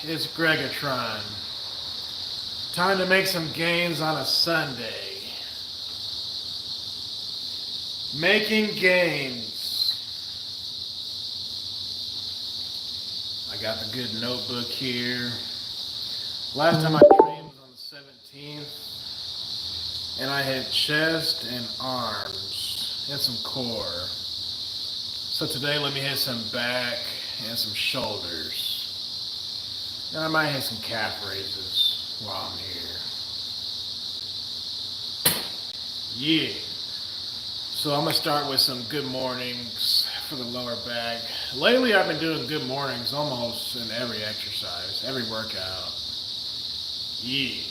It's Greggatron. Time to make some gains on a Sunday. Making gains. I got the good notebook here. Last time I trained was on the 17th, and I hit chest and arms and some core. So today let me hit some back and some shoulders. And I might hit some calf raises while I'm here. Yeah. So I'm going to start with some good mornings for the lower back. Lately I've been doing good mornings almost in every exercise, every workout. Yeah.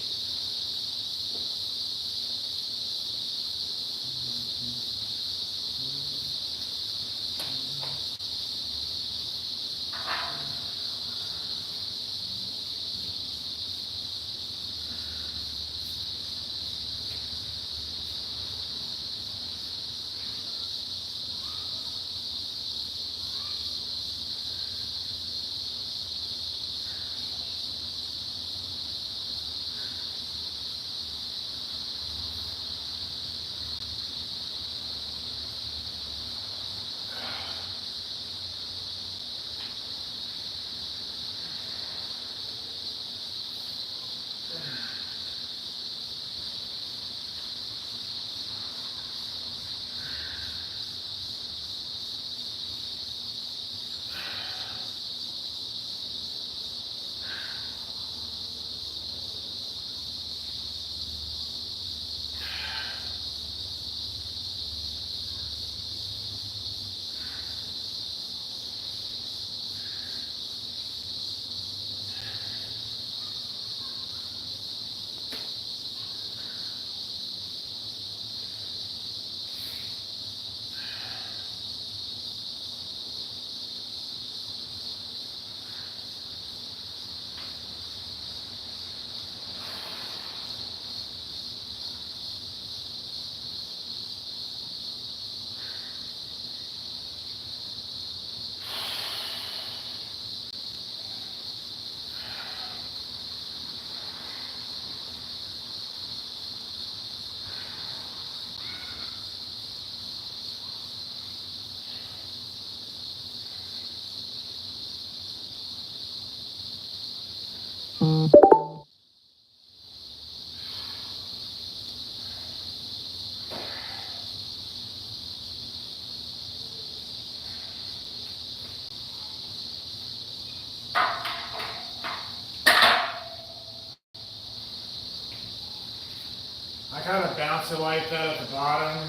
I kind of bounce it like that at the bottom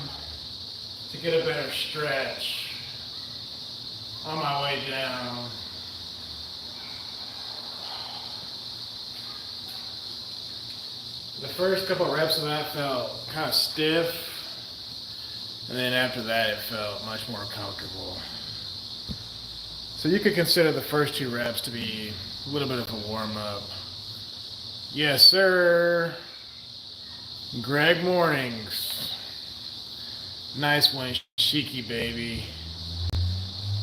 to get a better stretch on my way down. The first couple of reps of that felt kind of stiff, and then after that it felt much more comfortable. So you could consider the first two reps to be a little bit of a warm-up. Yes, sir. Greg Mornings. Nice one, Sheiky baby.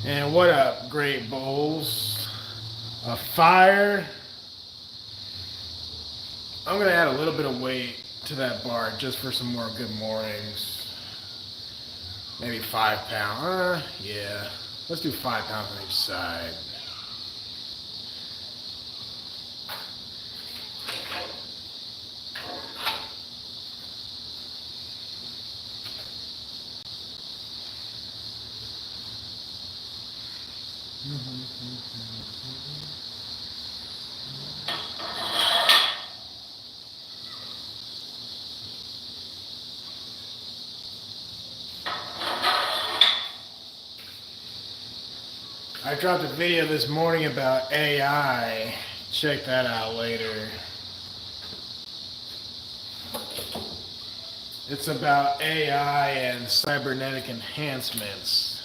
And what up, great bowls of fire? I'm going to add a little bit of weight to that bar just for some more good mornings. Maybe 5 pounds. Yeah. Let's do 5 pounds on each side. I dropped a video this morning about AI. Check that out later. It's about AI and cybernetic enhancements.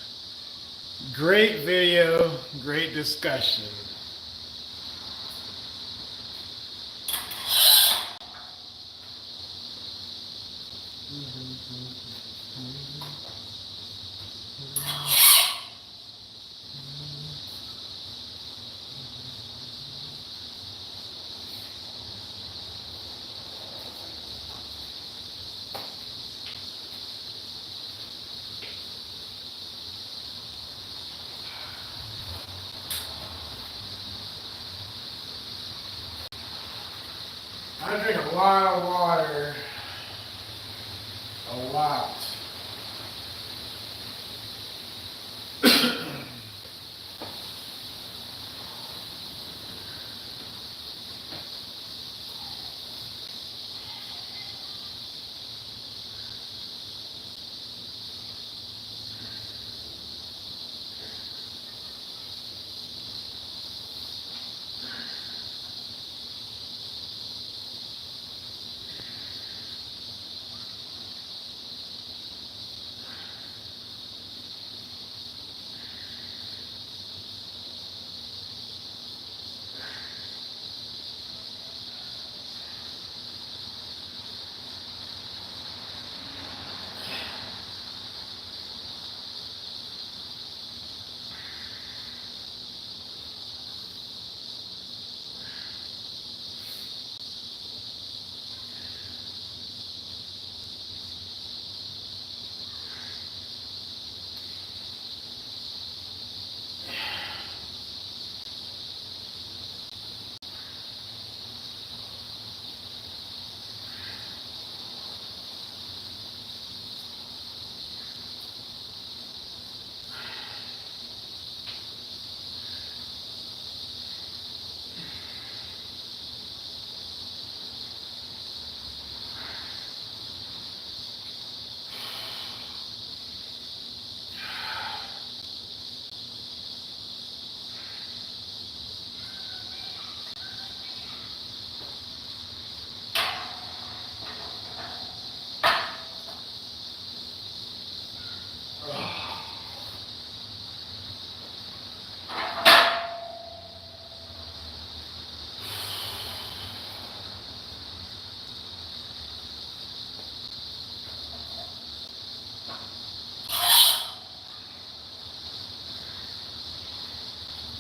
Great video, great discussion. I drink a lot of water. A lot.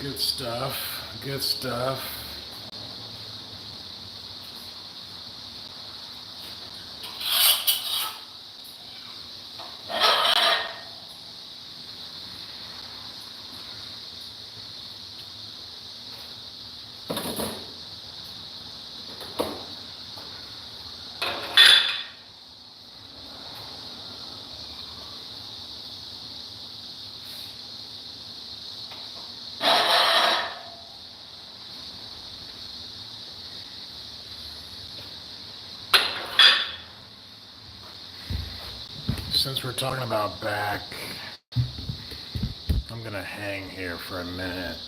Good stuff. Good stuff. Since we're talking about back, I'm gonna hang here for a minute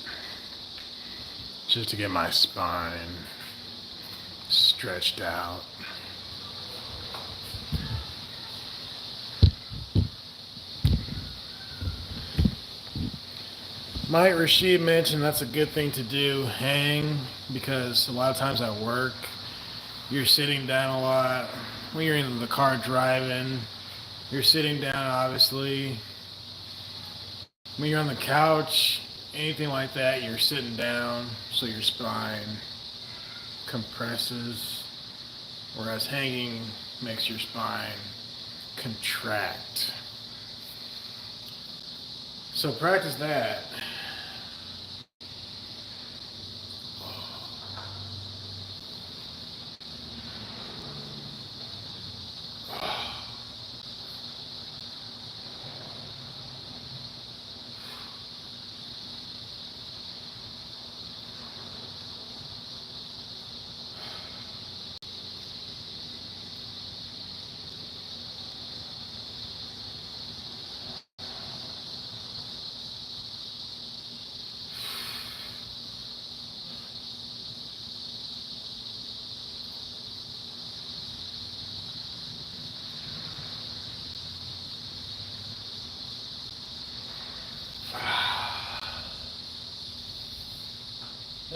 just to get my spine stretched out. Mike Rashid mentioned that's a good thing to do, hang, because a lot of times at work, you're sitting down a lot. When you're in the car driving, you're sitting down, obviously. When you're on the couch, anything like that, you're sitting down, so your spine compresses, whereas hanging makes your spine contract. So practice that.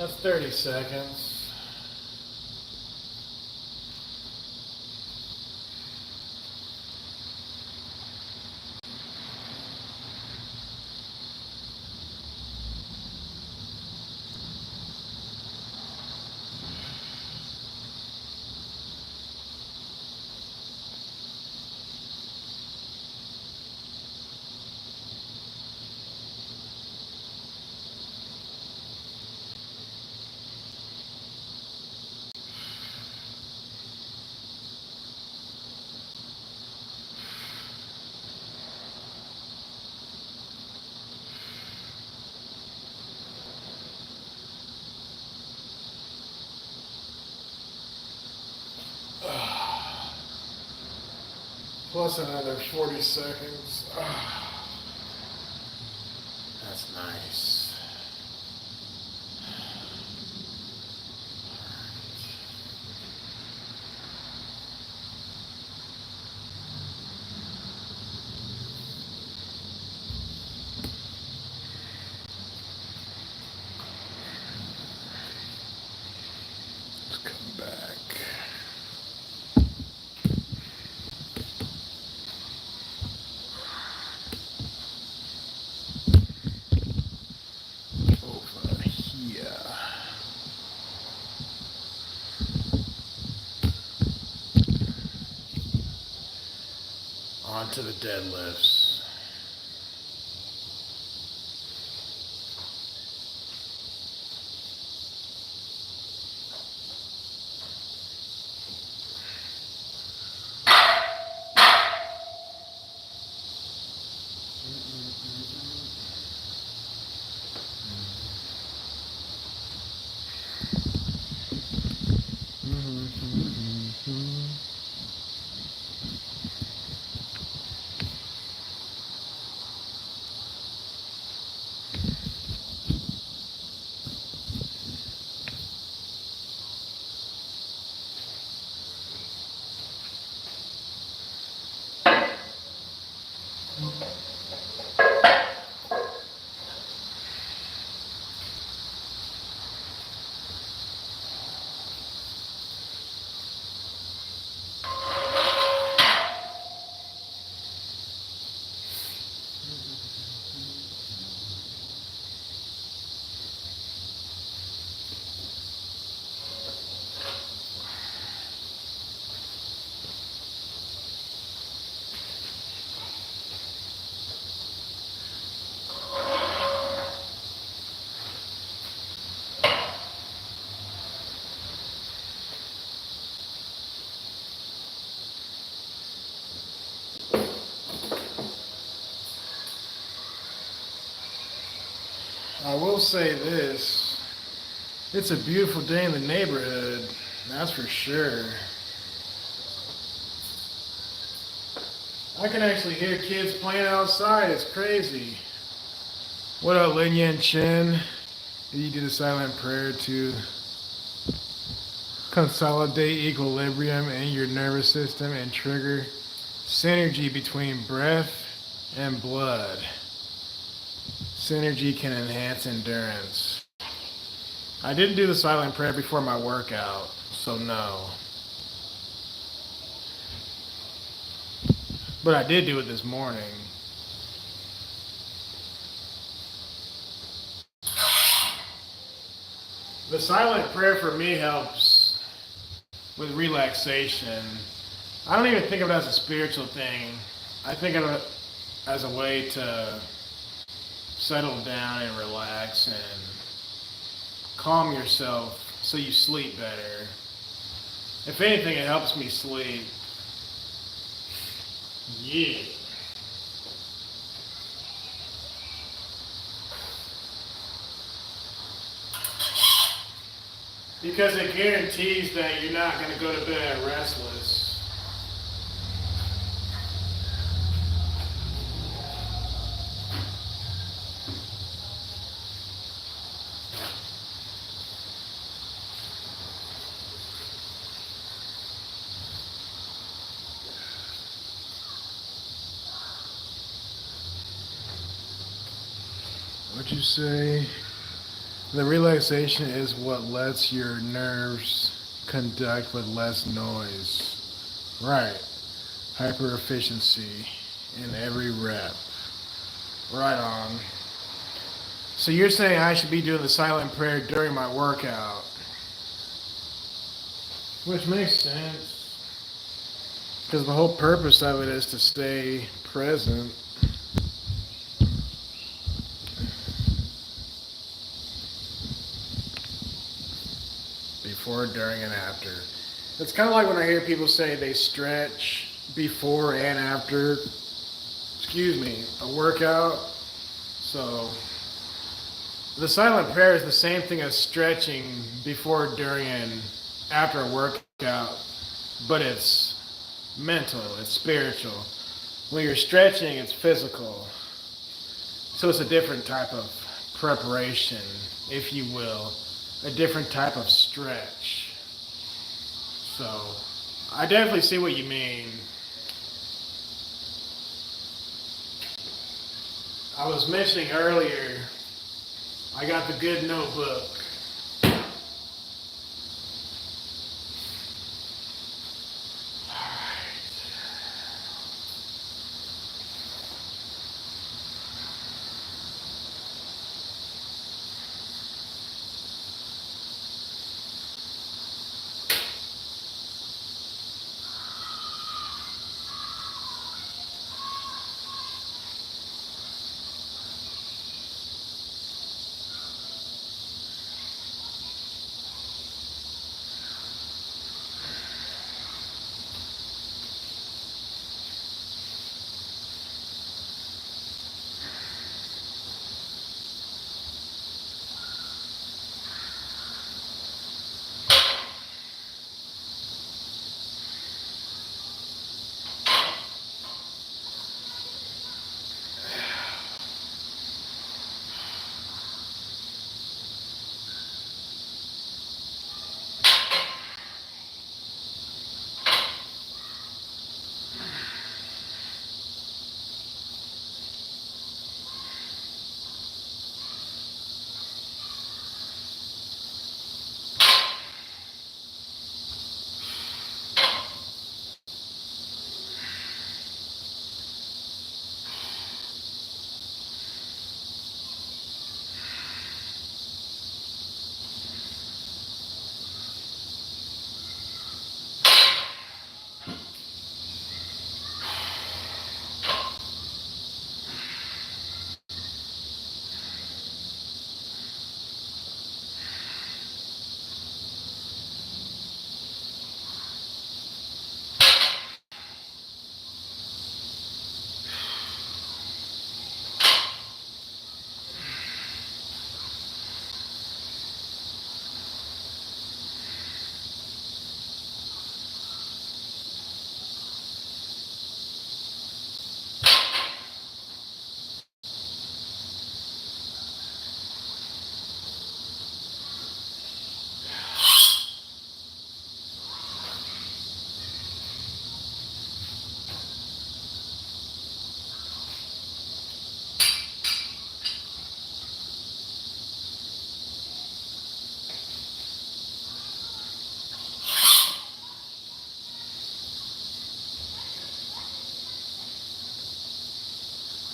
That's 30 seconds. Plus another 40 seconds. Ah, that's nice. Let's come back. Over here. Onto the deadlifts. I will say this, it's a beautiful day in the neighborhood, that's for sure. I can actually hear kids playing outside, it's crazy. What up, Lin Yan Chen? You do the silent prayer to consolidate equilibrium in your nervous system and trigger synergy between breath and blood. Synergy can enhance endurance. I didn't do the silent prayer before my workout, so no. But I did do it this morning. The silent prayer for me helps with relaxation. I don't even think of it as a spiritual thing. I think of it as a way to settle down and relax and calm yourself so you sleep better. If anything, it helps me sleep. Yeah. Because it guarantees that you're not going to go to bed restless. What'd you say? The relaxation is what lets your nerves conduct with less noise. Right. Hyper efficiency in every rep. Right on. So you're saying I should be doing the silent prayer during my workout. Which makes sense. Because the whole purpose of it is to stay present. Before, during, and after. It's kind of like when I hear people say they stretch before and after, a workout. So the silent prayer is the same thing as stretching before, during, and after a workout, but it's mental, it's spiritual. When you're stretching, it's physical. So it's a different type of preparation, if you will, a different type of stretch. So I definitely see what you mean. I was mentioning earlier, I got the good notebook.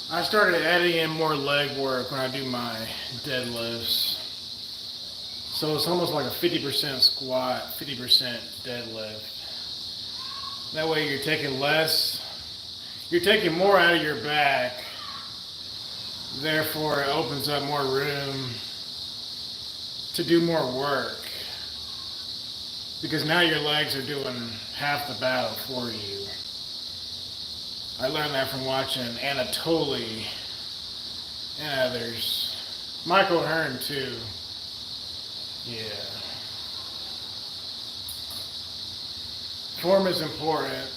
I started adding in more leg work when I do my deadlifts. So it's almost like a 50% squat, 50% deadlift. That way you're taking more out of your back. Therefore, it opens up more room to do more work. Because now your legs are doing half the battle for you. I learned that from watching Anatoly and others. Michael Hearn too. Yeah. Form is important.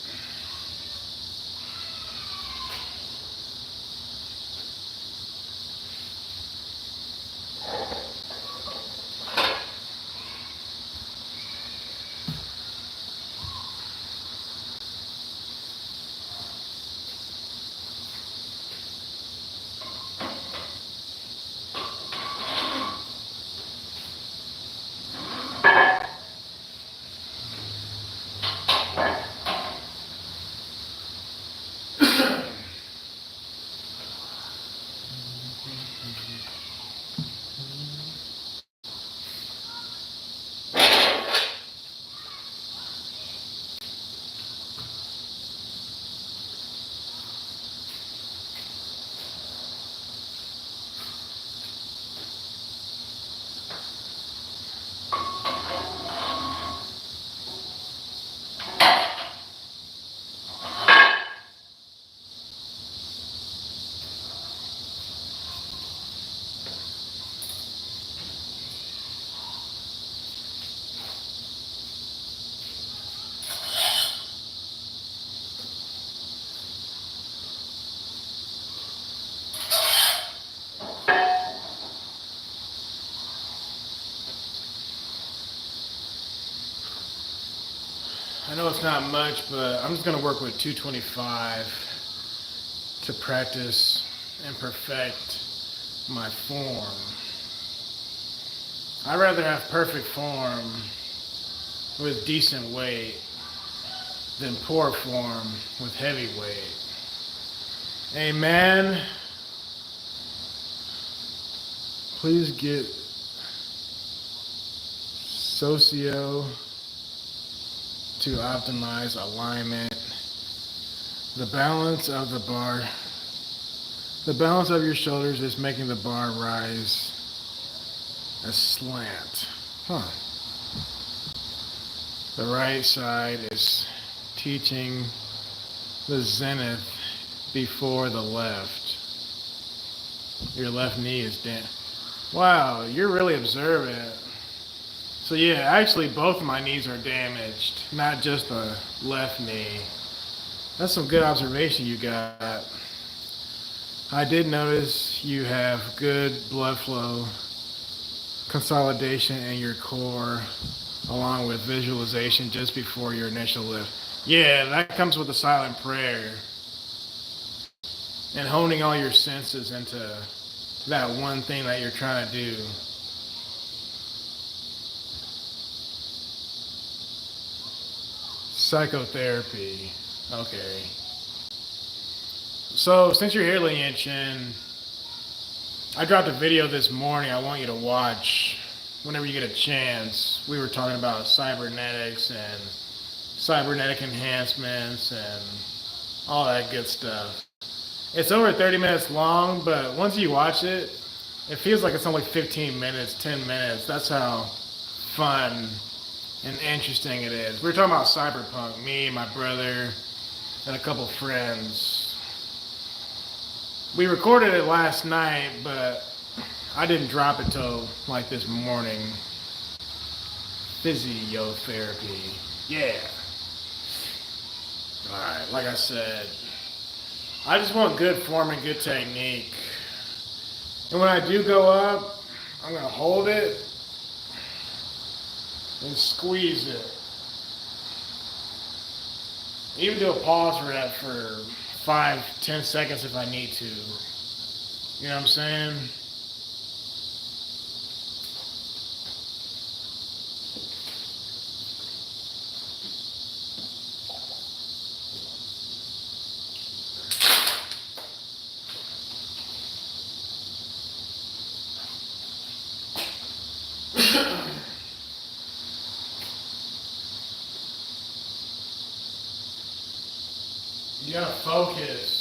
I know it's not much, but I'm just going to work with 225 to practice and perfect my form. I'd rather have perfect form with decent weight than poor form with heavy weight. Amen. Please get socio to optimize alignment. The balance of the bar. The balance of your shoulders is making the bar rise aslant. The right side is teaching the zenith before the left. Your left knee is down. Wow, you're really observant. So yeah, actually both of my knees are damaged, not just the left knee. That's some good observation you got. I did notice you have good blood flow, consolidation in your core, along with visualization just before your initial lift. Yeah, that comes with a silent prayer and honing all your senses into that one thing that you're trying to do. Psychotherapy. Okay. So, since you're here, Lian Chen, I dropped a video this morning I want you to watch whenever you get a chance. We were talking about cybernetics and cybernetic enhancements and all that good stuff. It's over 30 minutes long, but once you watch it, it feels like it's only 15 minutes, 10 minutes. That's how fun and interesting it is. We were talking about cyberpunk, me, my brother, and a couple friends. We recorded it last night, but I didn't drop it till like this morning. Physiotherapy. Yeah. Alright, like I said, I just want good form and good technique. And when I do go up, I'm going to hold it and squeeze it. Even do a pause rep for 5-10 seconds if I need to. You know what I'm saying? You gotta focus.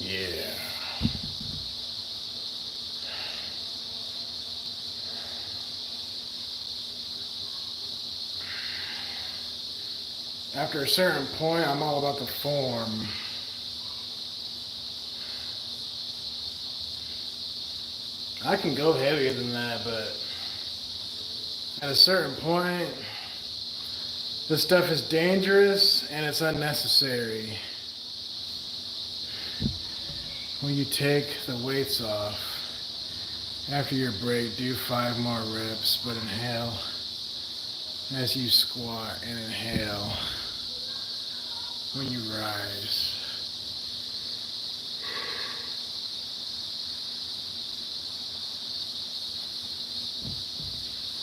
Yeah. After a certain point, I'm all about the form. I can go heavier than that, but at a certain point, this stuff is dangerous and it's unnecessary. When you take the weights off, after your break, do 5 more reps, but inhale as you squat and inhale when you rise.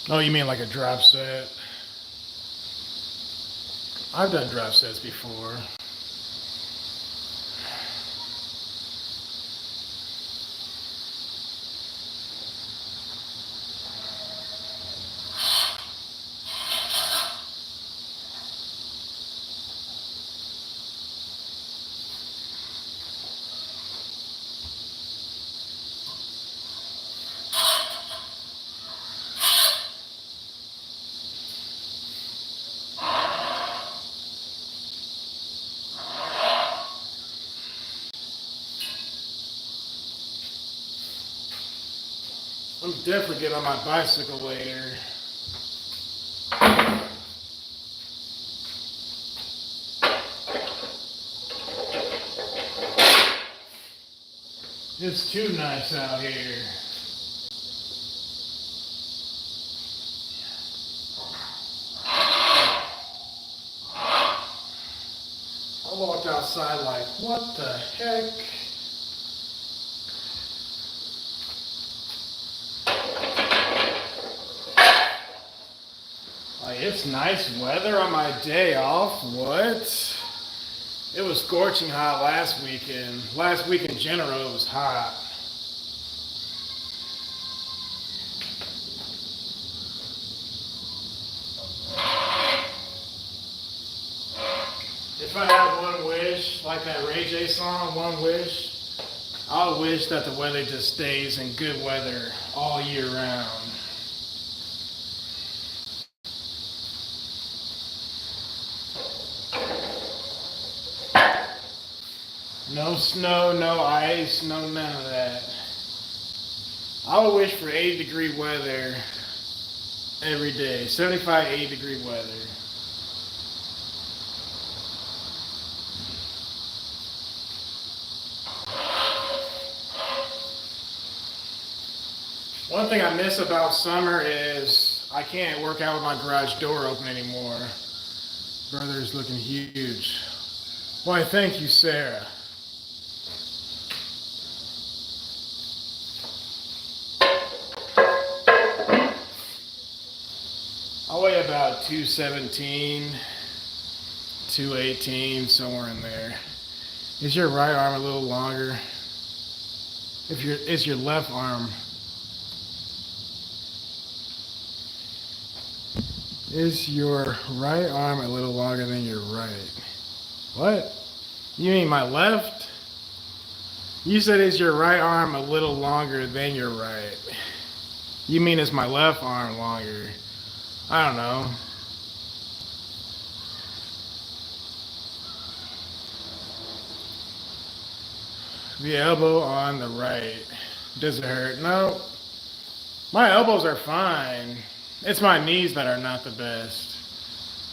Oh, you mean like a drop set? I've done drop sets before. I'm definitely getting on my bicycle later. It's too nice out here. I walked outside like, what the heck? Like, it's nice weather on my day off. What? It was scorching hot last weekend. Last week in general, it was hot. If I had one wish, like that Ray J song, One Wish, I would wish that the weather just stays in good weather all year round. No snow, no ice, no none of that. I would wish for 80-degree weather every day. 75, 80-degree weather. One thing I miss about summer is I can't work out with my garage door open anymore. Brother's looking huge. Why, thank you, Sarah. I weigh about 217, 218, somewhere in there. Is your right arm a little longer? Is your left arm? Is your right arm a little longer than your right? What? You mean my left? You said is your right arm a little longer than your right? You mean is my left arm longer? I don't know. The elbow on the right. Does it hurt? No. My elbows are fine. It's my knees that are not the best.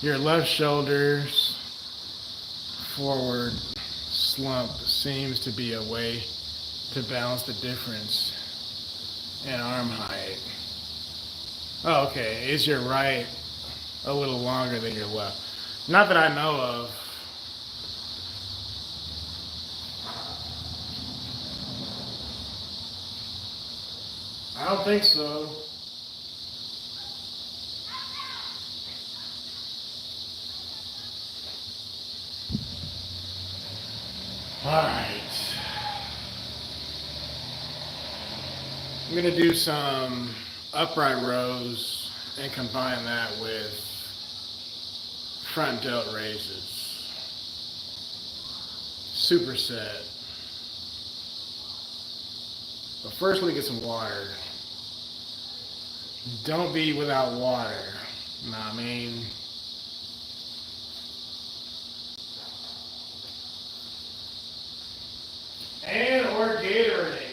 Your left shoulder's forward slump seems to be a way to balance the difference in arm height. Oh, okay. Is your right a little longer than your left? Not that I know of. I don't think so. Alright. I'm going to do some upright rows and combine that with front delt raises. Superset. First, we get some water. Don't be without water. Know what I mean? And or Gatorade.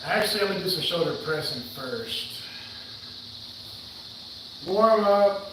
Actually, I'm going to do some shoulder pressing first. Warm up.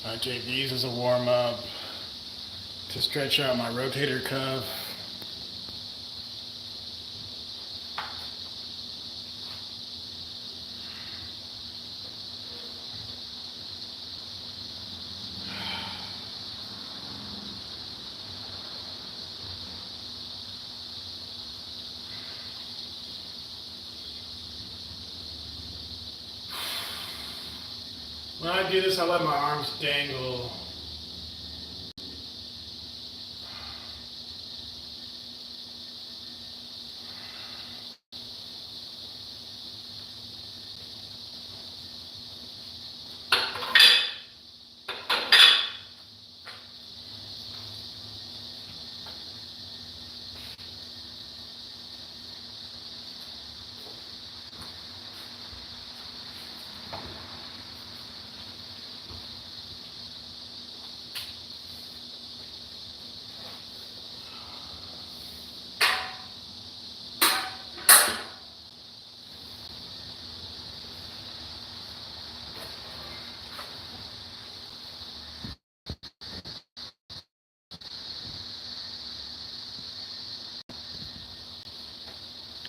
I take these as a warm up to stretch out my rotator cuff. When I do this, I let my arms dangle.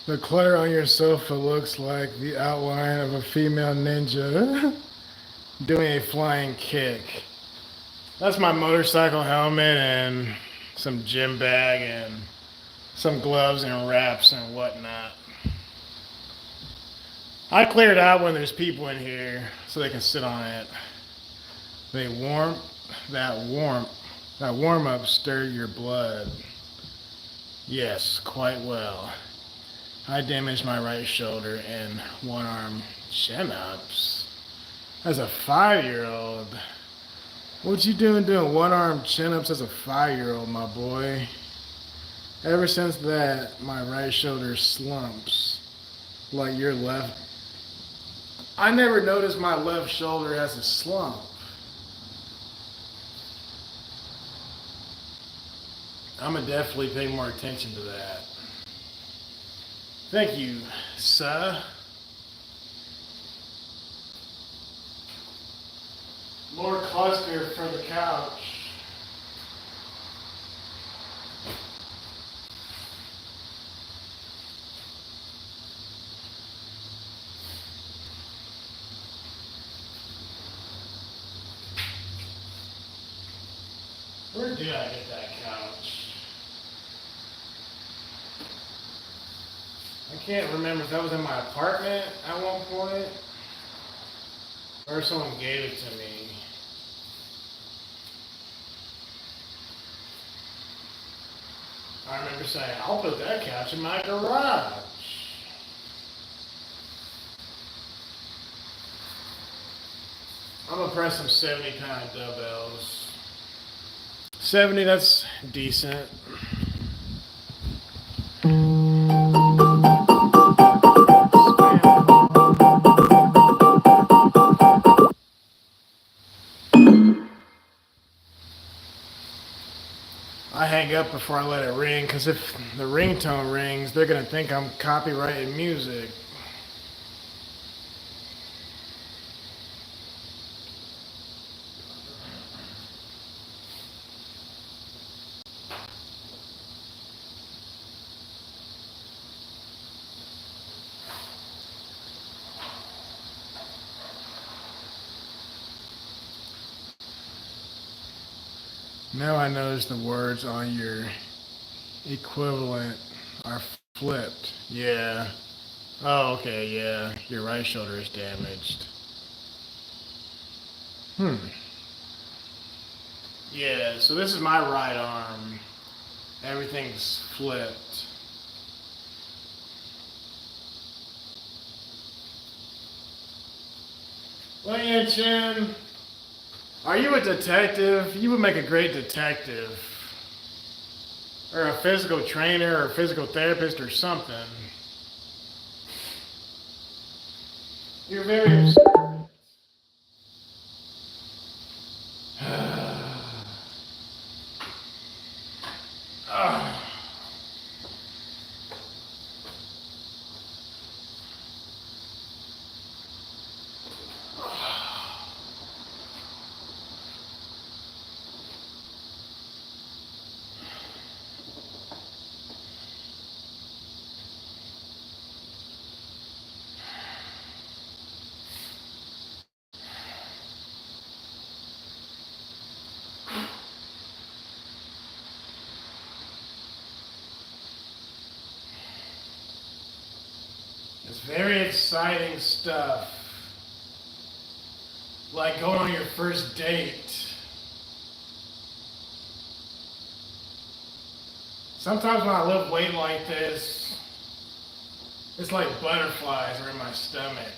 The clutter on your sofa looks like the outline of a female ninja doing a flying kick. That's my motorcycle helmet and some gym bag and some gloves and wraps and whatnot. I clear it out when there's people in here so they can sit on it. That warm up stirred your blood. Yes, quite well. I damaged my right shoulder in one-arm chin-ups. As a 5-year-old, what you doing one-arm chin-ups as a 5-year-old, my boy? Ever since that, my right shoulder slumps like your left. I never noticed my left shoulder has a slump. I'm gonna definitely pay more attention to that. Thank you, sir. More cluster for the couch. Where did I get that couch? I can't remember if that was in my apartment at one point or someone gave it to me. I remember saying, I'll put that couch in my garage. I'm gonna press some 70-pound dumbbells. 70, that's decent. I hang up before I let it ring, because if the ringtone rings, they're going to think I'm copyrighting music. Now I notice the words on your equivalent are flipped. Yeah. Oh, okay, yeah. Your right shoulder is damaged. Yeah, so this is my right arm. Everything's flipped. Lian Chen, are you a detective? You would make a great detective. Or a physical trainer or a physical therapist or something. You're very observant. It's very exciting stuff. Like going on your first date. Sometimes when I lift weight like this, it's like butterflies are in my stomach.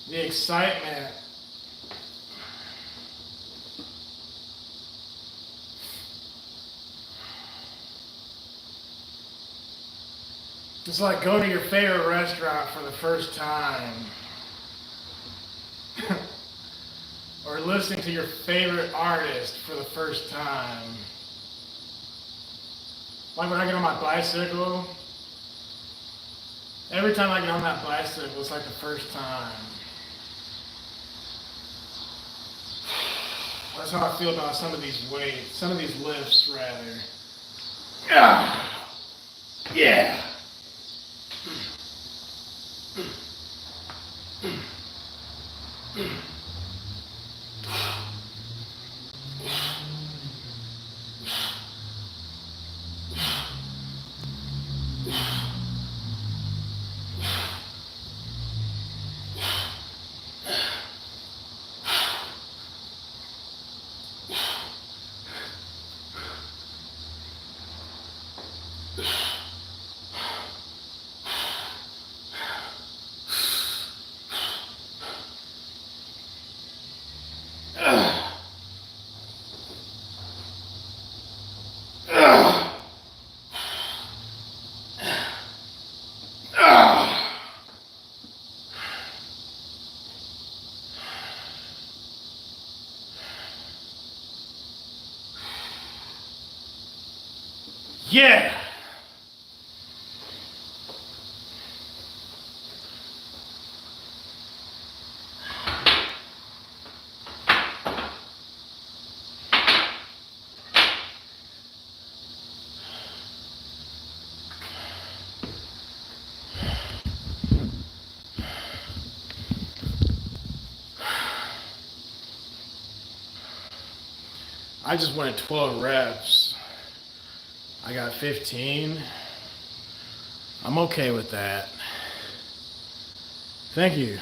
The excitement. It's like going to your favorite restaurant for the first time. Or listening to your favorite artist for the first time. Like when I get on my bicycle. Every time I get on that bicycle, it's like the first time. That's how I feel about some of these weights, some of these lifts, rather. Yeah. Yeah. I just wanted 12 reps. I got 15. I'm okay with that. Thank you.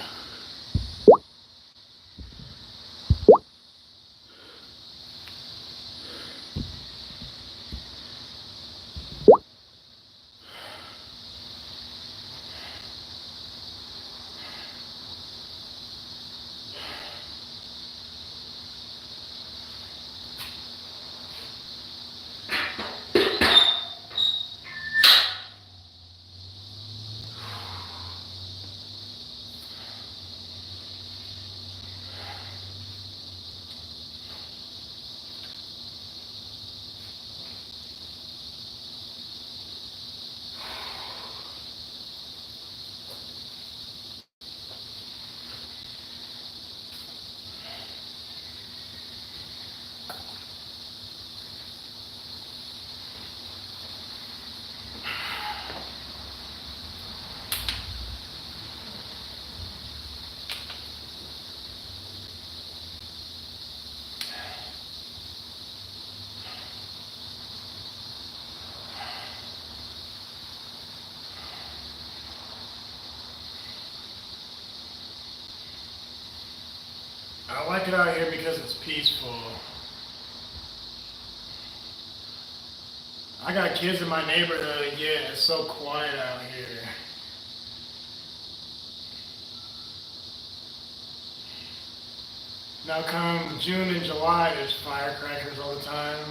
I like it out here because it's peaceful. I got kids in my neighborhood, yeah, it's so quiet out here. Now come June and July, there's firecrackers all the time.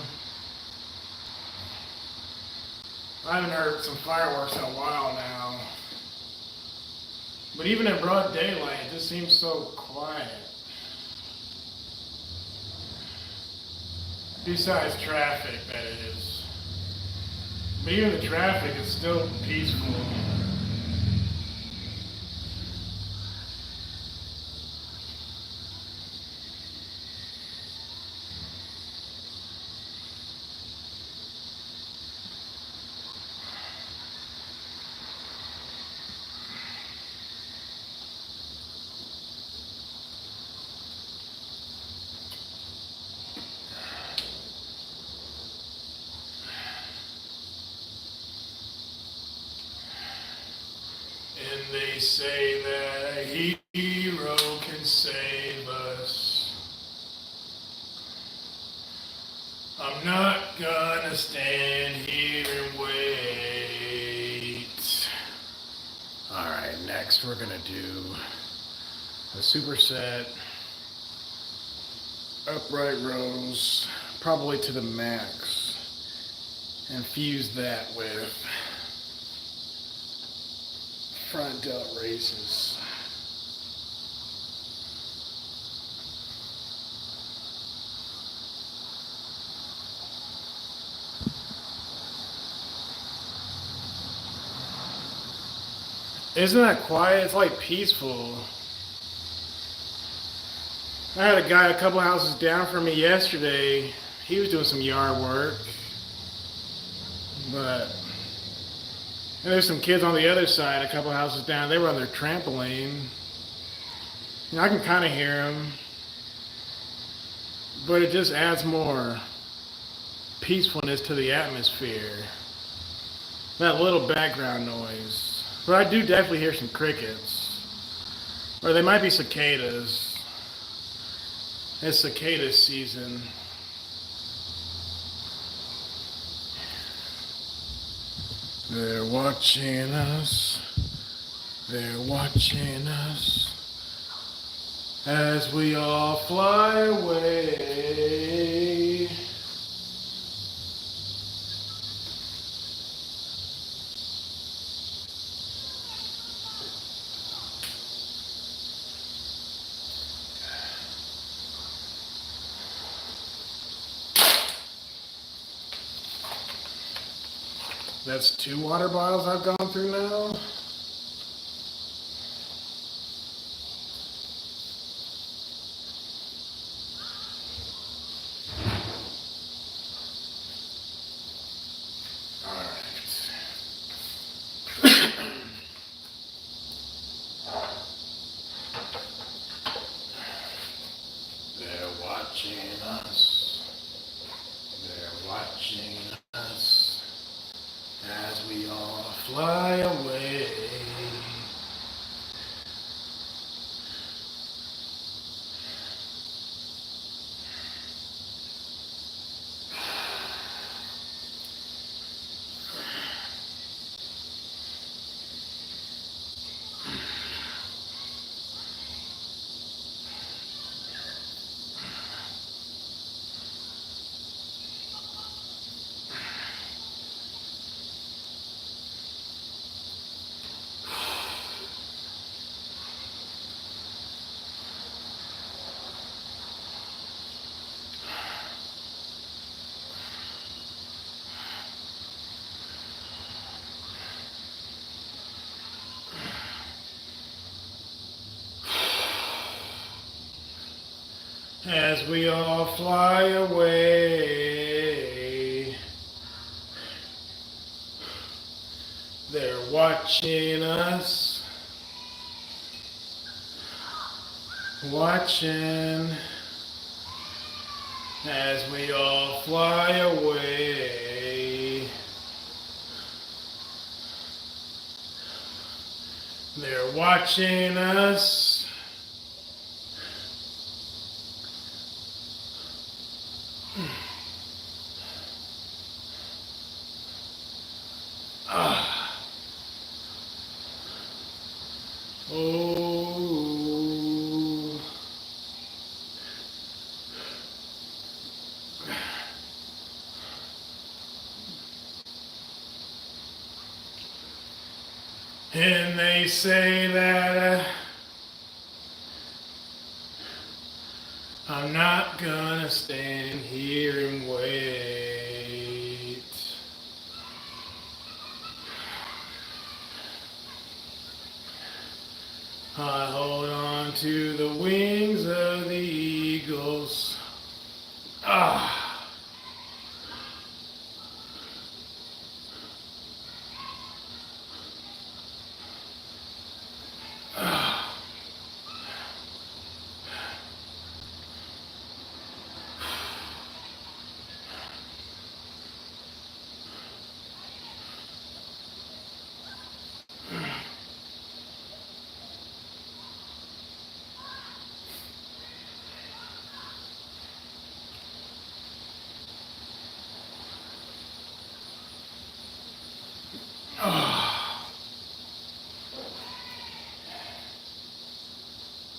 I haven't heard some fireworks in a while now. But even in broad daylight, it just seems so quiet. Besides traffic, that is. But even the traffic is still peaceful. And they say that a hero can save us. I'm not gonna stand here and wait. Alright, next we're gonna do a superset upright rows, probably to the max, and fuse that with front delt races. Isn't that quiet? It's like peaceful. I had a guy a couple houses down from me yesterday. He was doing some yard work. And there's some kids on the other side, a couple houses down. They were on their trampoline. I can kind of hear them. But it just adds more peacefulness to the atmosphere. That little background noise. But I do definitely hear some crickets. Or they might be cicadas. It's cicada season. They're watching us. They're watching us. As we all fly away. That's 2 water bottles I've gone through now. Alright. They're watching us. They're watching us. As we all fly away. As we all fly away, they're watching us, watching, as we all fly away. They're watching us, And they say that I'm not gonna stand here and wait. I hold on to the wings of the eagles. Ah.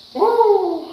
Woo!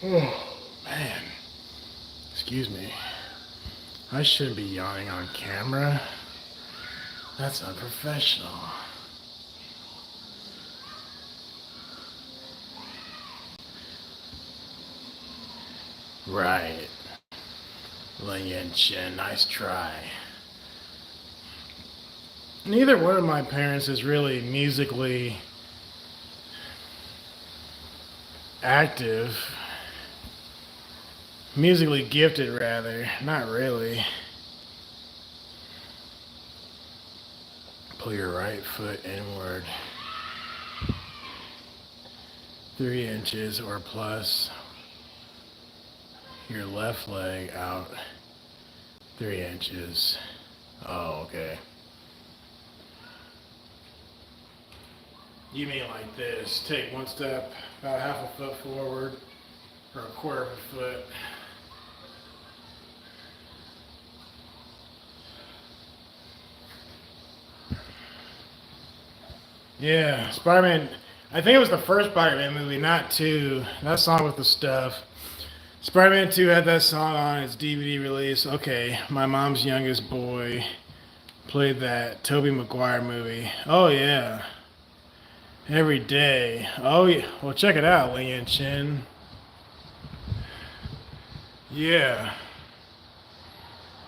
Oh, man. Excuse me. I shouldn't be yawning on camera. That's unprofessional. Right. Ling and Chen, nice try. Neither one of my parents is really musically active. Musically gifted, rather. Not really. Pull your right foot inward 3 inches or plus. Your left leg out 3 inches. Oh, okay. You mean like this. Take one step, about half a foot forward, or a quarter of a foot. Yeah, Spider-Man, I think it was the first Spider-Man movie, not 2. That song with the stuff. Spider-Man 2 had that song on its DVD release. Okay, my mom's youngest boy played that Tobey Maguire movie. Oh, yeah. Every day. Oh, yeah. Well, check it out, Ling and Chin. Yeah.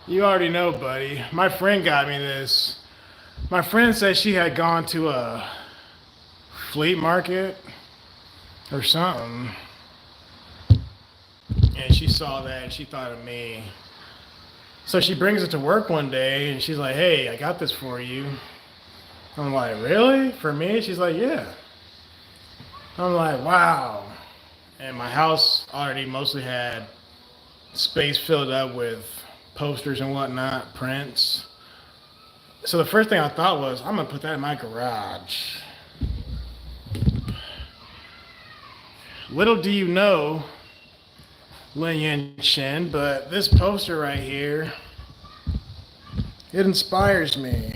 You already know, buddy. My friend got me this. My friend said she had gone to a flea market or something. And she saw that and she thought of me. So she brings it to work one day and she's like, hey, I got this for you. I'm like, really? For me? She's like, yeah. I'm like, wow. And my house already mostly had space filled up with posters and whatnot, prints. So the first thing I thought was, I'm going to put that in my garage. Little do you know, Lin Yan Chen, but this poster right here, it inspires me.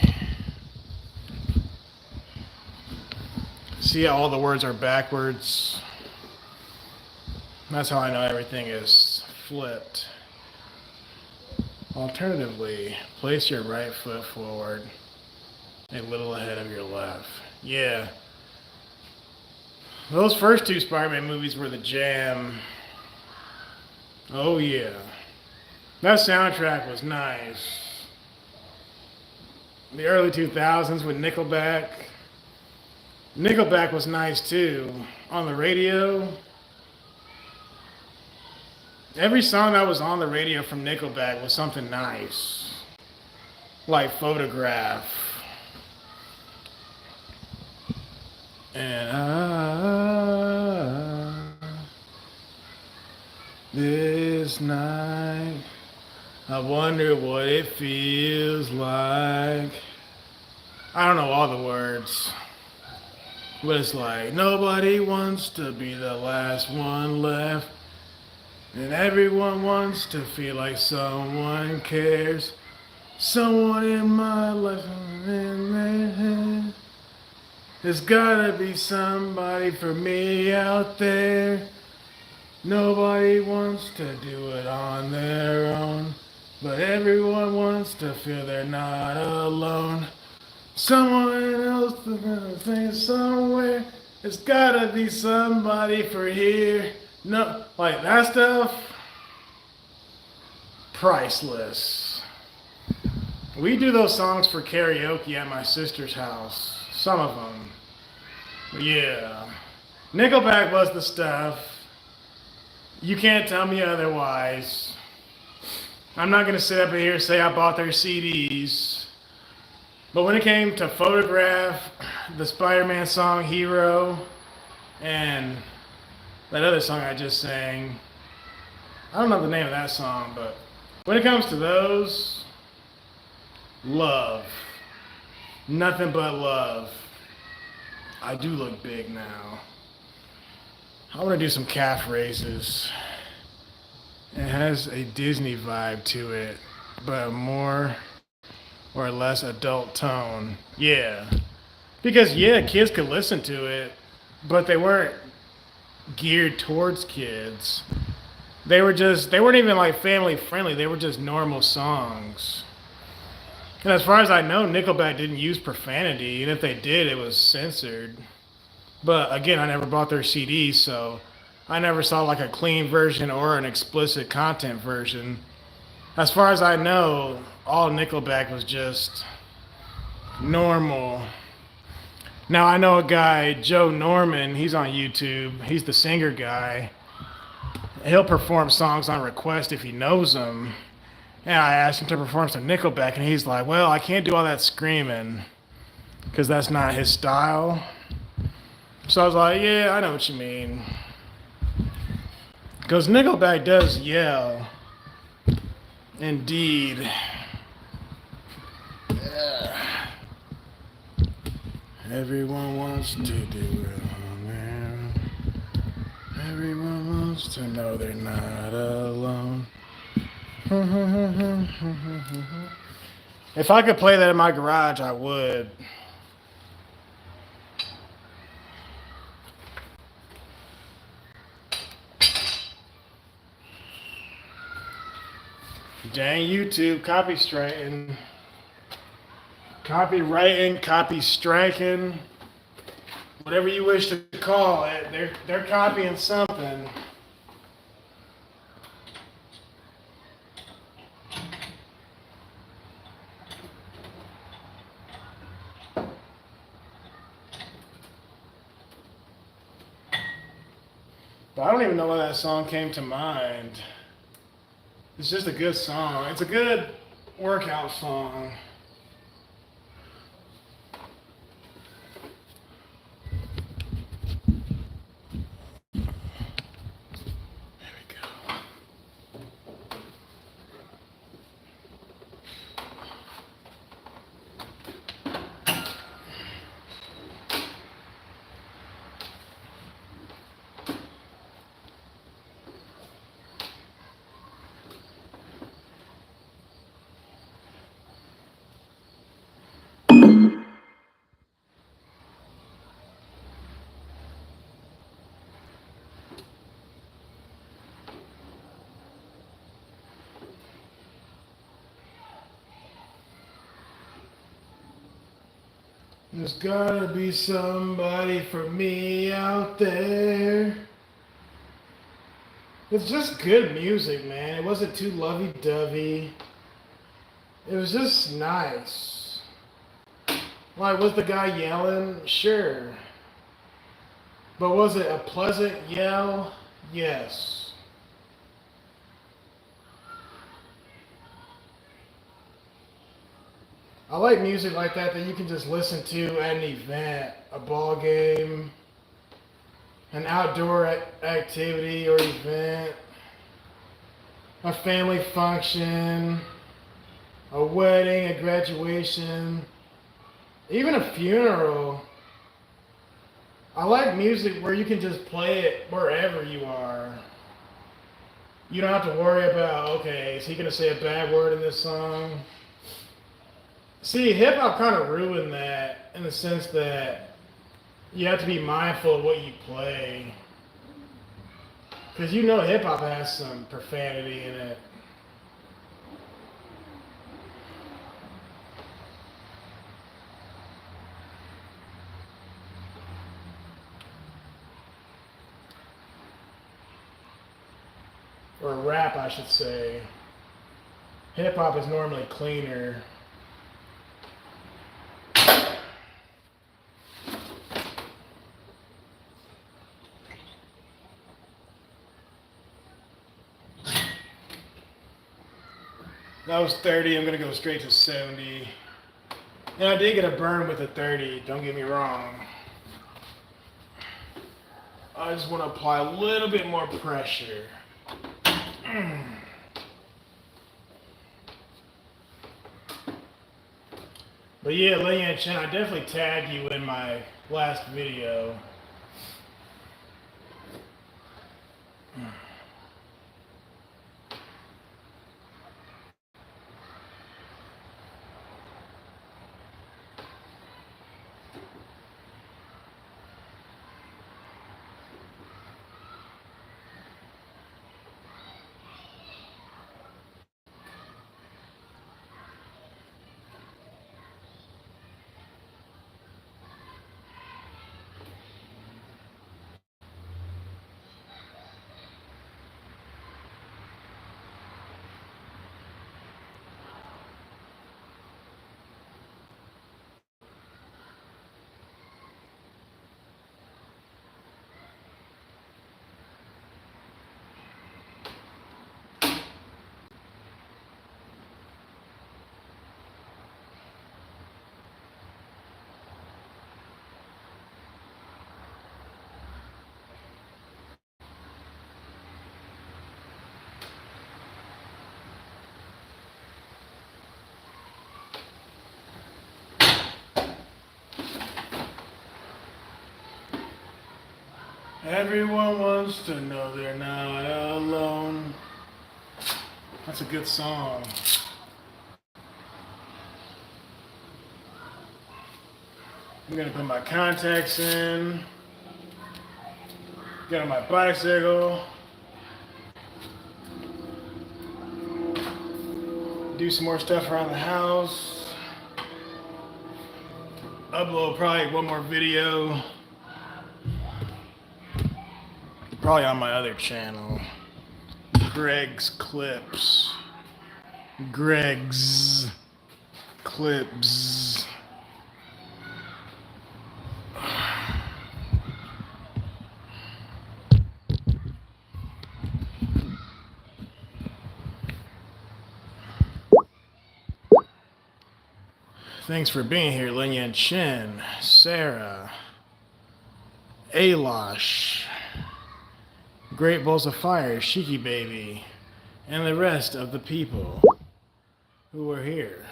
See how all the words are backwards? That's how I know everything is flipped. Alternatively, place your right foot forward a little ahead of your left. Yeah. Those first 2 Spider-Man movies were the jam. Oh yeah. That soundtrack was nice. The early 2000s with Nickelback. Nickelback was nice too. On the radio. Every song that was on the radio from Nickelback was something nice. like Photograph. And this night, I wonder what it feels like. I don't know all the words, but it's like, nobody wants to be the last one left, and everyone wants to feel like someone cares. Someone in my life, there's gotta be somebody for me out there. Nobody wants to do it on their own, but everyone wants to feel they're not alone. Someone else is gonna think somewhere. There's gotta be somebody for here. No, like that stuff, priceless. We do those songs for karaoke at my sister's house. Some of them. Yeah. Nickelback was the stuff. You can't tell me otherwise. I'm not going to sit up here and say I bought their CDs. But when it came to Photograph, the Spider-Man song Hero, and that other song I just sang, I don't know the name of that song, but when it comes to those, love. Nothing but love. I do look big now. I want to do some calf raises. It has a Disney vibe to it, but a more or less adult tone. Yeah. Because, yeah, kids could listen to it, but they weren't geared towards kids. They weren't even like family friendly. They were just normal songs. And as far as I know, Nickelback didn't use profanity, and if they did, it was censored. But again, I never bought their CDs, so I never saw like a clean version or an explicit content version. As far as I know, all Nickelback was just normal. Now I know a guy, Joe Norman, he's on YouTube. He's the singer guy. He'll perform songs on request if he knows them. And I asked him to perform some Nickelback, and he's like, well, I can't do all that screaming because that's not his style. So I was like, yeah, I know what you mean. Because Nickelback does yell. Indeed. Yeah. Everyone wants to do it on their own. Everyone wants to know they're not alone. If I could play that in my garage, I would. Dang YouTube, copywriting, copy striking, whatever you wish to call it. They're copying something. But I don't even know why that song came to mind. It's just a good song. It's a good workout song. There's gotta be somebody for me out there. It's just good music, man. It wasn't too lovey-dovey. It was just nice. Like, was the guy yelling? Sure. But was it a pleasant yell? Yes. I like music like that you can just listen to at an event, a ball game, an outdoor activity or event, a family function, a wedding, a graduation, even a funeral. I like music where you can just play it wherever you are. You don't have to worry about, okay, is he going to say a bad word in this song? See, hip hop kind of ruined that in the sense that you have to be mindful of what you play. Because you know hip hop has some profanity in it. Or rap, I should say. Hip hop is normally cleaner. That was 30, I'm gonna go straight to 70. And I did get a burn with a 30, don't get me wrong. I just want to apply a little bit more pressure. But yeah, Lei Yan Chen, I definitely tagged you in my last video. Everyone wants to know they're not alone. That's a good song. I'm gonna put my contacts in. Get on my bicycle. Do some more stuff around the house. Upload probably one more video. Probably on my other channel. Greg's Clips. Greg's Clips. Thanks for being here, Lei Yan Chen, Sarah, Alosh, Great Balls of Fire, Shiki Baby, and the rest of the people who are here.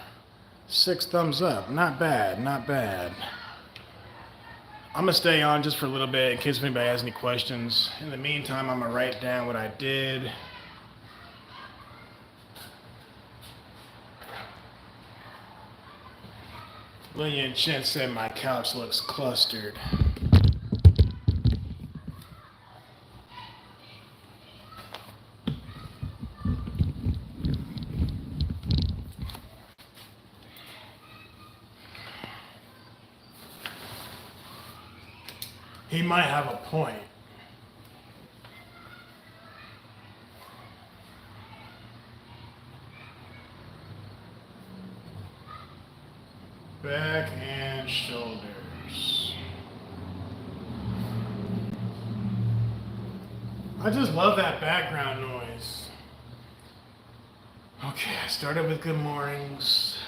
6 thumbs up. Not bad, not bad. I'm gonna stay on just for a little bit in case anybody has any questions. In the meantime, I'm gonna write down what I did. Lei Yan Chen said my couch looks clustered. He might have a point. Back and shoulders. I just love that background noise. Okay, I started with good mornings.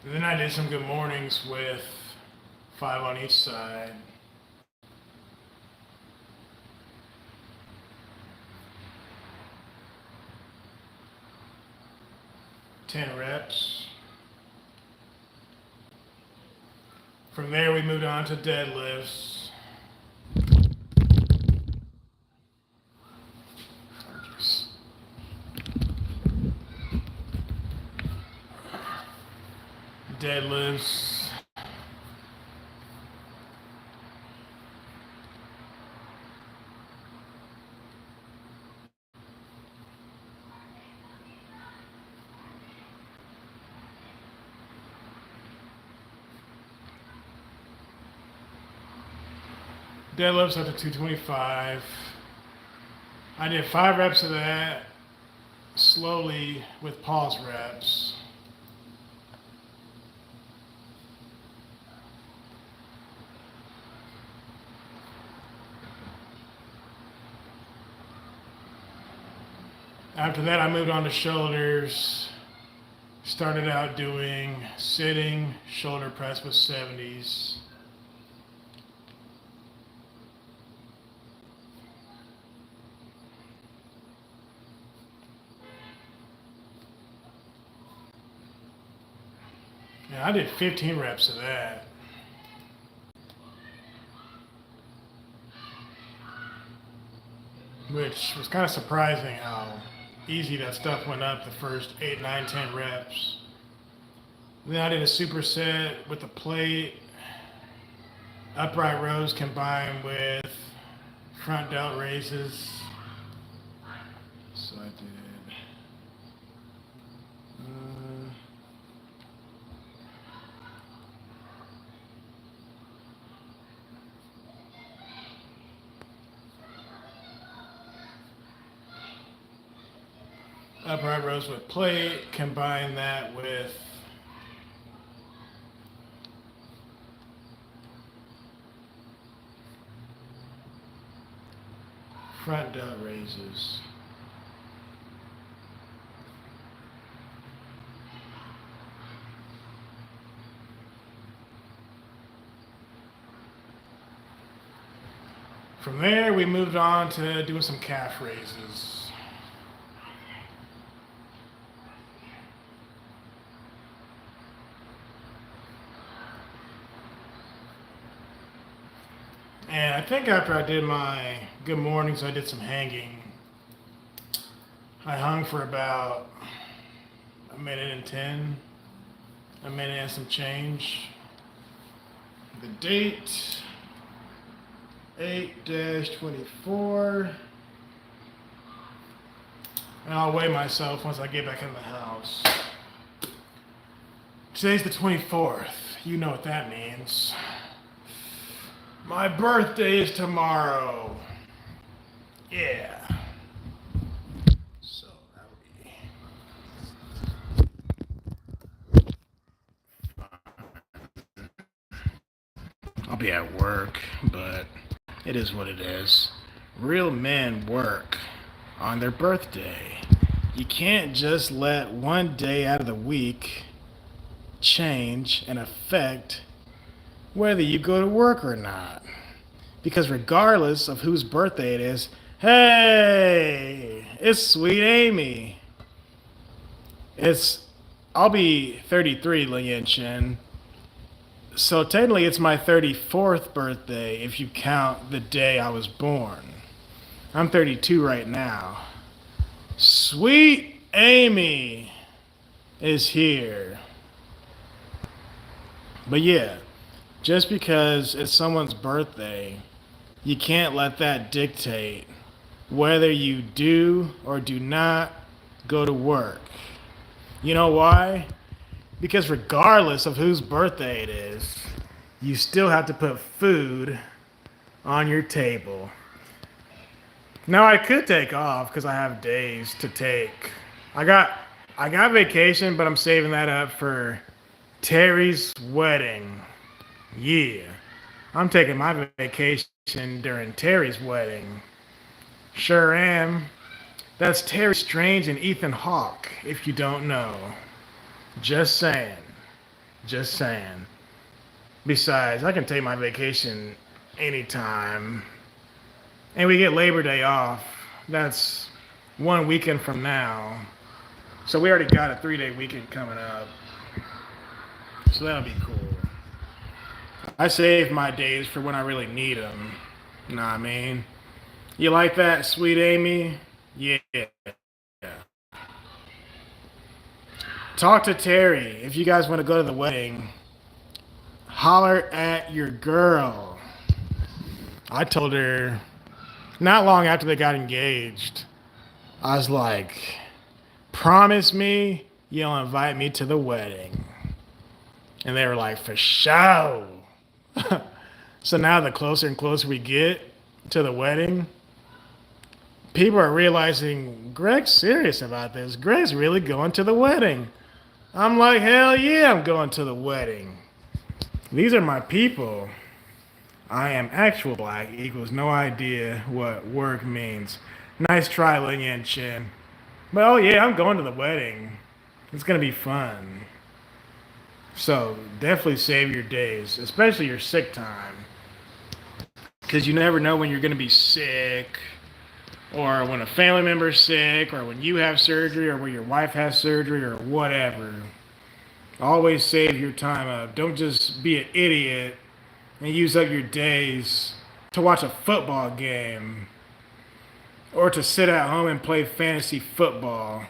And then I did some good mornings with 5 on each side. Ten reps. From there, we moved on to deadlifts. Deadlifts. Deadlifts up to 225. I did 5 reps of that slowly with pause reps. After that, I moved on to shoulders. Started out doing sitting shoulder press with 70s. And I did 15 reps of that. Which was kind of surprising how easy that stuff went up the first 8, 9, 10 reps. Then I did a superset with the plate, upright rows combined with front delt raises. So I did upright rows with plate, combine that with front delt raises. From there, we moved on to doing some calf raises. And I think after I did my good mornings, I did some hanging. I hung for about a minute and 10, a minute and some change. The date, 8-24. And I'll weigh myself once I get back in the house. Today's the 24th. You know what that means. My birthday is tomorrow. Yeah. So that'll be. I'll be at work, but it is what it is. Real men work on their birthday. You can't just let one day out of the week change and affect whether you go to work or not. Because regardless of whose birthday it is, hey, it's Sweet Amy. I'll be 33, Lin Chen. So technically it's my 34th birthday if you count the day I was born. I'm 32 right now. Sweet Amy is here. But yeah, just because it's someone's birthday, you can't let that dictate whether you do or do not go to work. You know why? Because regardless of whose birthday it is, you still have to put food on your table. Now I could take off because I have days to take. I got vacation, but I'm saving that up for Terry's wedding. Yeah. I'm taking my vacation during Terry's wedding. Sure am. That's Terry Strange and Ethan Hawke, if you don't know. Just saying. Just saying. Besides, I can take my vacation anytime. And we get Labor Day off. That's 1 weekend from now. So we already got a 3-day weekend coming up. So that'll be cool. I save my days for when I really need them. You know what I mean? You like that, sweet Amy? Yeah. Talk to Terry. If you guys want to go to the wedding, holler at your girl. I told her not long after they got engaged, I was like, promise me you'll invite me to the wedding. And they were like, for sure. So now the closer and closer we get to the wedding, people are realizing Greg's serious about this. Greg's really going to the wedding. I'm like, hell yeah, I'm going to the wedding. These are my people. I am actual black equals no idea what work means. Nice try, Ling Yan Chin. But oh yeah, I'm going to the wedding. It's going to be fun. So definitely save your days, especially your sick time. Because you never know when you're going to be sick, or when a family member's sick, or when you have surgery, or when your wife has surgery, or whatever. Always save your time up. Don't just be an idiot and use up your days to watch a football game or to sit at home and play fantasy football.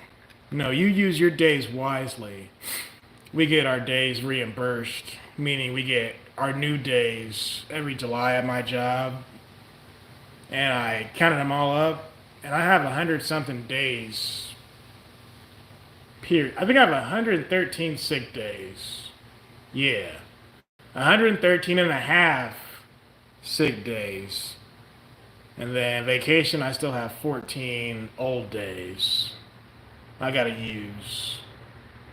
No, you use your days wisely. We get our days reimbursed, meaning we get our new days every July at my job. And I counted them all up, and I have 100-something days. Period. I think I have 113 sick days. Yeah. 113 and a half sick days. And then vacation, I still have 14 old days I gotta use.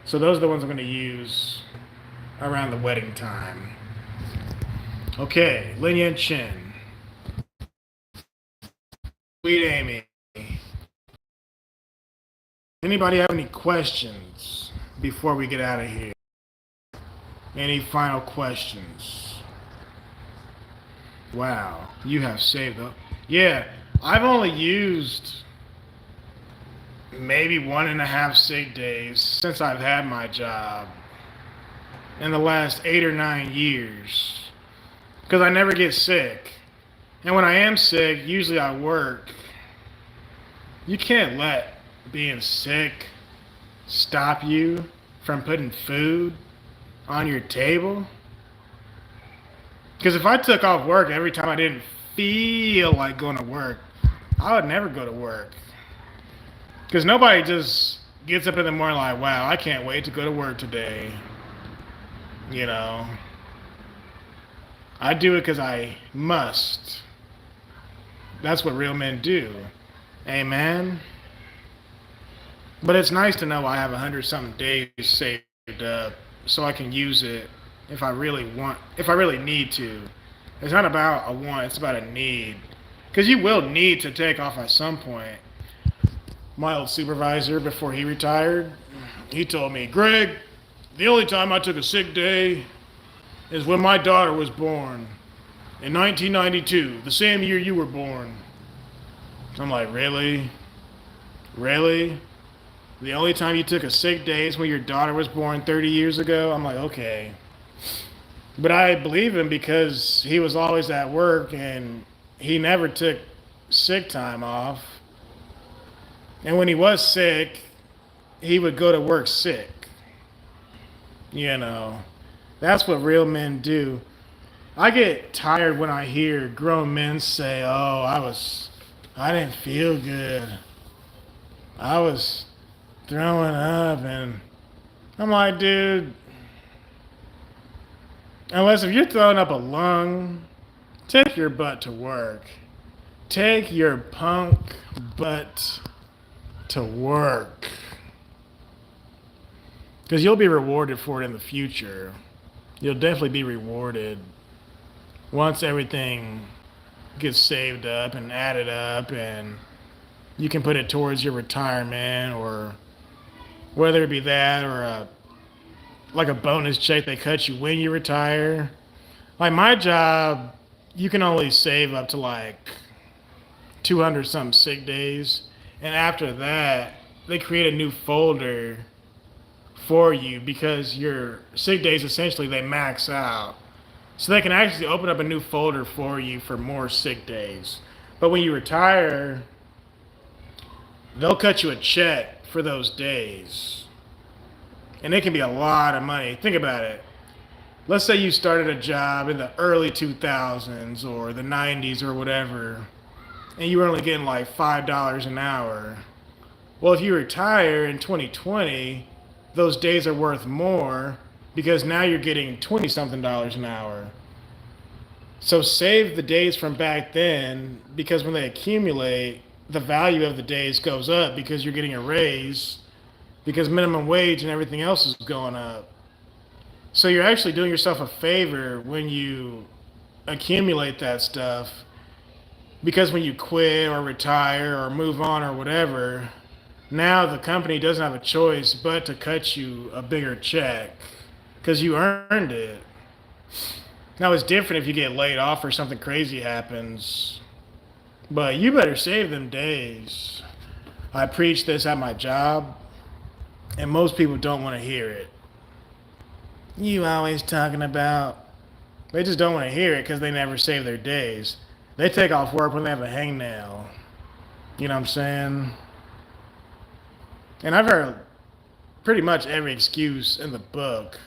So those are the ones I'm gonna use around the wedding time. Okay, Lin Yan Chin. Sweet Amy. Anybody have any questions before we get out of here? Any final questions? Wow, you have saved up. Yeah, I've only used maybe 1.5 sick days since I've had my job in the last 8 or 9 years. Because I never get sick. And when I am sick, usually I work. You can't let being sick stop you from putting food on your table. Because if I took off work every time I didn't feel like going to work, I would never go to work. Because nobody just gets up in the morning like, wow, I can't wait to go to work today. You know, I do it because I must. That's what real men do. Amen. But it's nice to know I have 100-something days saved up so I can use it if I really need to. It's not about a want, it's about a need. Because you will need to take off at some point. My old supervisor, before he retired, he told me, Greg, the only time I took a sick day is when my daughter was born in 1992, the same year you were born. I'm like, really? Really? The only time you took a sick day is when your daughter was born 30 years ago? I'm like, okay. But I believe him because he was always at work and he never took sick time off. And when he was sick, he would go to work sick. You know, that's what real men do. I get tired when I hear grown men say, oh, I didn't feel good. I was throwing up, and I'm like, dude, unless if you're throwing up a lung, take your butt to work. Take your punk butt to work. Because you'll be rewarded for it in the future. You'll definitely be rewarded once everything gets saved up and added up and you can put it towards your retirement, or whether it be that or a like a bonus check they cut you when you retire. Like my job, you can only save up to like 200 something sick days. And after that, they create a new folder for you because your sick days essentially they max out. So they can actually open up a new folder for you for more sick days. But when you retire, they'll cut you a check for those days. And it can be a lot of money. Think about it. Let's say you started a job in the early 2000s or the 90s or whatever, and you were only getting like $5 an hour. Well, if you retire in 2020, those days are worth more because now you're getting 20 something dollars an hour. So save the days from back then because when they accumulate, the value of the days goes up because you're getting a raise because minimum wage and everything else is going up. So you're actually doing yourself a favor when you accumulate that stuff because when you quit or retire or move on or whatever, now the company doesn't have a choice but to cut you a bigger check because you earned it. Now it's different if you get laid off or something crazy happens, but you better save them days. I preach this at my job, and most people don't want to hear it. You always talking about. They just don't want to hear it because they never save their days. They take off work when they have a hangnail. You know what I'm saying? And I've heard pretty much every excuse in the book.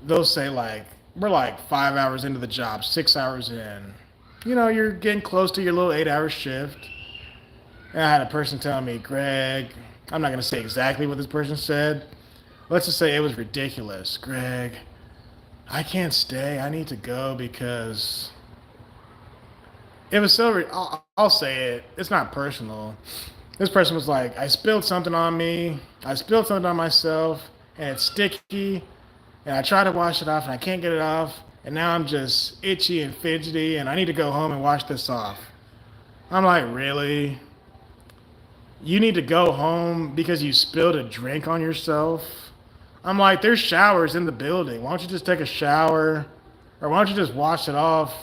They'll say like, we're like 5 hours into the job, 6 hours in. You know, you're getting close to your little 8-hour shift. And I had a person tell me, Greg, I'm not going to say exactly what this person said. Let's just say it was ridiculous. Greg, I can't stay. I need to go because it was so. I'll say it. It's not personal. This person was like, I spilled something on me. I spilled something on myself, and it's sticky. And I try to wash it off, and I can't get it off. And now I'm just itchy and fidgety, and I need to go home and wash this off. I'm like, really? You need to go home because you spilled a drink on yourself? I'm like, there's showers in the building. Why don't you just take a shower? Or why don't you just wash it off?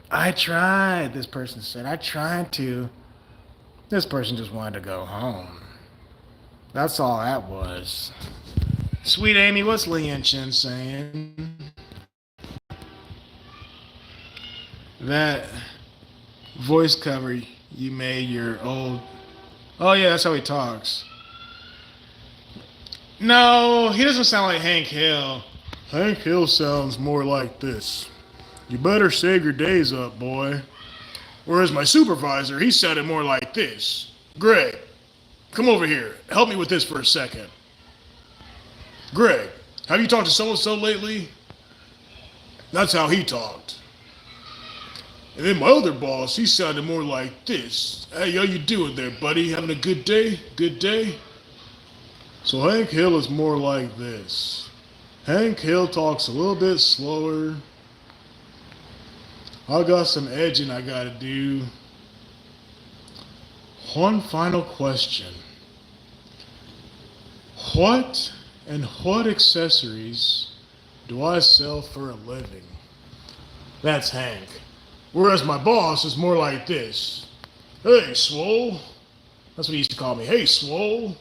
I tried, this person said. I tried to. This person just wanted to go home. That's all that was. Sweet Amy, what's Lee and Chin saying? That voice cover you made your old... Oh yeah, that's how he talks. No, he doesn't sound like Hank Hill. Hank Hill sounds more like this. You better save your days up, boy. Whereas my supervisor, he sounded more like this. Greg, come over here. Help me with this for a second. Greg, have you talked to so-and-so lately? That's how he talked. And then my other boss, he sounded more like this. Hey, how you doing there, buddy? Having a good day? Good day? So Hank Hill is more like this. Hank Hill talks a little bit slower. I got some edging I gotta do. One final question. What and what accessories do I sell for a living? That's Hank. Whereas my boss is more like this. Hey, Swole. That's what he used to call me. Hey, Swole.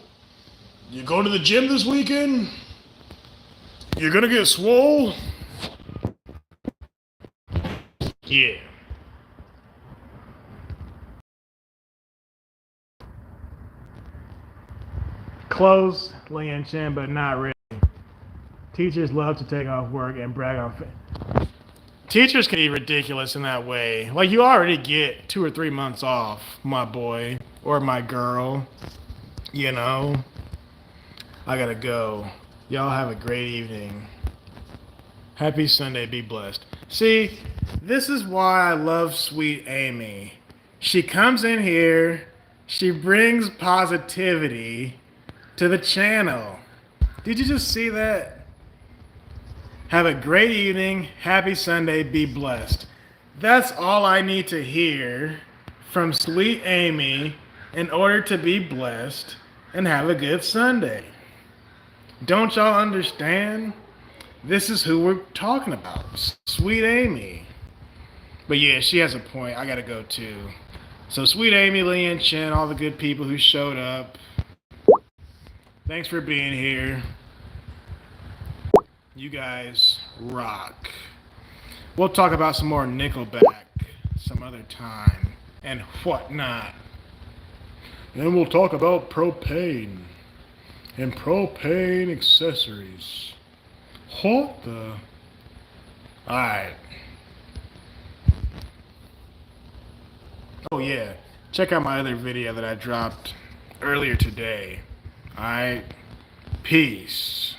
You going to the gym this weekend? You're gonna get swole? Yeah. Close, Lee and Chin, but not really. Teachers love to take off work and brag on. Teachers can be ridiculous in that way. Like, you already get 2 or 3 months off, my boy or my girl. You know? I gotta go. Y'all have a great evening. Happy Sunday. Be blessed. See, this is why I love Sweet Amy. She comes in here. She brings positivity to the channel. Did you just see that? Have a great evening. Happy Sunday. Be blessed. That's all I need to hear from Sweet Amy in order to be blessed and have a good Sunday. Don't y'all understand? This is who we're talking about. Sweet Amy. But yeah, she has a point. I gotta go too. So Sweet Amy, Lee, and Chen, all the good people who showed up. Thanks for being here. You guys rock. We'll talk about some more Nickelback some other time and whatnot. And we'll talk about propane and propane accessories. What the? Alright. Oh yeah, check out my other video that I dropped earlier today. Alright, peace.